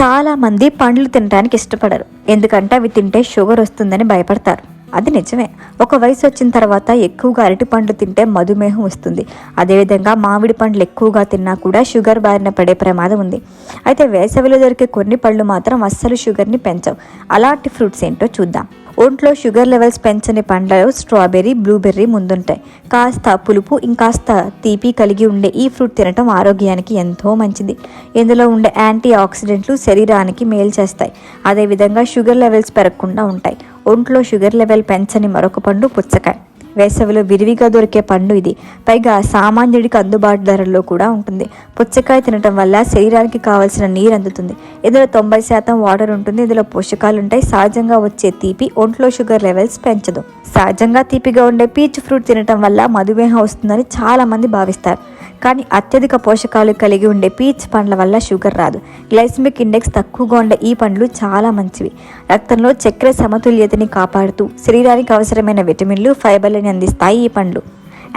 చాలామంది పండ్లు తినడానికి ఇష్టపడరు, ఎందుకంటే అవి తింటే షుగర్ వస్తుందని భయపడతారు. అది నిజమే. ఒక వయసు వచ్చిన తర్వాత ఎక్కువగా అరటి పండ్లు తింటే మధుమేహం వస్తుంది. అదేవిధంగా మామిడి పండ్లు ఎక్కువగా తిన్నా కూడా షుగర్ బారిన పడే ప్రమాదం ఉంది. అయితే వేసవిలో దొరికే కొన్ని పళ్ళు మాత్రం అస్సలు షుగర్ని పెంచవు. అలాంటి ఫ్రూట్స్ ఏంటో చూద్దాం. ఒంట్లో షుగర్ లెవెల్స్ పెంచని పండ్లలో స్ట్రాబెర్రీ, బ్లూబెర్రీ ముందుంటాయి. కాస్త పులుపు ఇంకాస్త తీపి కలిగి ఉండే ఈ ఫ్రూట్ తినటం ఆరోగ్యానికి ఎంతో మంచిది. ఇందులో ఉండే యాంటీ ఆక్సిడెంట్లు శరీరానికి మేలు చేస్తాయి. అదేవిధంగా షుగర్ లెవెల్స్ పెరగకుండా ఉంటాయి. ఒంట్లో షుగర్ లెవెల్ పెంచని మరొక పండు పుచ్చకాయ. వేసవిలో విరివిగా దొరికే పండు ఇది. పైగా సామాన్యుడికి అందుబాటు ధరల్లో కూడా ఉంటుంది. పుచ్చకాయ తినటం వల్ల శరీరానికి కావాల్సిన నీరు అందుతుంది. ఇందులో 90% వాటర్ ఉంటుంది. ఇందులో పోషకాలు ఉంటాయి. సహజంగా వచ్చే తీపి ఒంట్లో షుగర్ లెవెల్స్ పెంచదు. సహజంగా తీపిగా ఉండే పీచ్ ఫ్రూట్ తినటం వల్ల మధుమేహం వస్తుందని చాలా మంది భావిస్తారు. కానీ అత్యధిక పోషకాలు కలిగి ఉండే పీచ్ పండ్ల వల్ల షుగర్ రాదు. గ్లైసెమిక్ ఇండెక్స్ తక్కువగా ఉండే ఈ పండ్లు చాలా మంచివి. రక్తంలో చక్కెర సమతుల్యతని కాపాడుతూ శరీరానికి అవసరమైన విటమిన్లు, ఫైబర్లని అందిస్తాయి ఈ పండ్లు.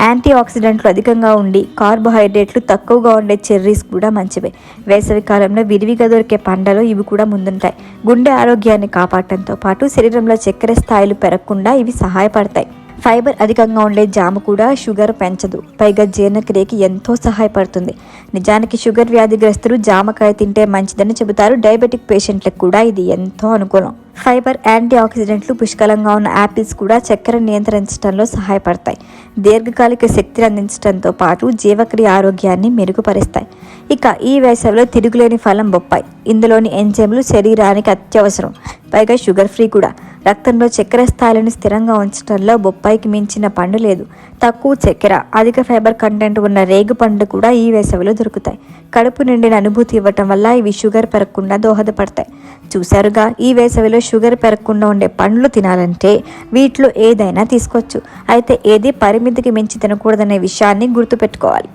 యాంటీ ఆక్సిడెంట్లు అధికంగా ఉండి కార్బోహైడ్రేట్లు తక్కువగా ఉండే చెర్రీస్ కూడా మంచివే. వేసవి కాలంలో విరివిగా దొరికే పండ్లలో ఇవి కూడా ముందుంటాయి. గుండె ఆరోగ్యాన్ని కాపాడటంతో పాటు శరీరంలో చక్కెర స్థాయిలు పెరగకుండా ఇవి సహాయపడతాయి. ఫైబర్ అధికంగా ఉండే జామ కూడా షుగర్ పెంచదు, పైగా జీర్ణక్రియకి ఎంతో సహాయపడుతుంది. నిజానికి షుగర్ వ్యాధిగ్రస్తులు జామకాయ తింటే మంచిదని చెబుతారు. డయాబెటిక్ పేషెంట్లకు కూడా ఇది ఎంతో అనుకూలం. ఫైబర్, యాంటీ ఆక్సిడెంట్లు పుష్కలంగా ఉన్న యాపిల్స్ కూడా చక్కెర నియంత్రించడంలో సహాయపడతాయి. దీర్ఘకాలిక శక్తిని అందించడంతో పాటు జీవక్రియ ఆరోగ్యాన్ని మెరుగుపరుస్తాయి. ఇక ఈ వేసవిలో తిరుగులేని ఫలం బొప్పాయి. ఇందులోని ఎంజైమ్లు శరీరానికి అత్యవసరం, పైగా షుగర్ ఫ్రీ కూడా. రక్తంలో చక్కెర స్థాయిలను స్థిరంగా ఉంచడంలో బొప్పాయికి మించిన పండు లేదు. తక్కువ చక్కెర, అధిక ఫైబర్ కంటెంట్ ఉన్న రేగు పండ్లు కూడా ఈ వేసవిలో దొరుకుతాయి. కడుపు నిండిన అనుభూతి ఇవ్వటం వల్ల ఇవి షుగర్ పెరగకుండా దోహదపడతాయి. చూసారుగా, ఈ వేసవిలో షుగర్ పెరగకుండా ఉండే పండ్లు తినాలంటే వీటిలో ఏదైనా తీసుకోవచ్చు. అయితే ఏది పరిమితికి మించి తినకూడదనే విషయాన్ని గుర్తుపెట్టుకోవాలి.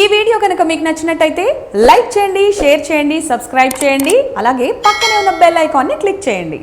ఈ వీడియో కనుక మీకు నచ్చినట్టయితే లైక్ చేయండి, షేర్ చేయండి, సబ్స్క్రైబ్ చేయండి. అలాగే పక్కనే ఉన్న బెల్ ఐకాన్ని క్లిక్ చేయండి.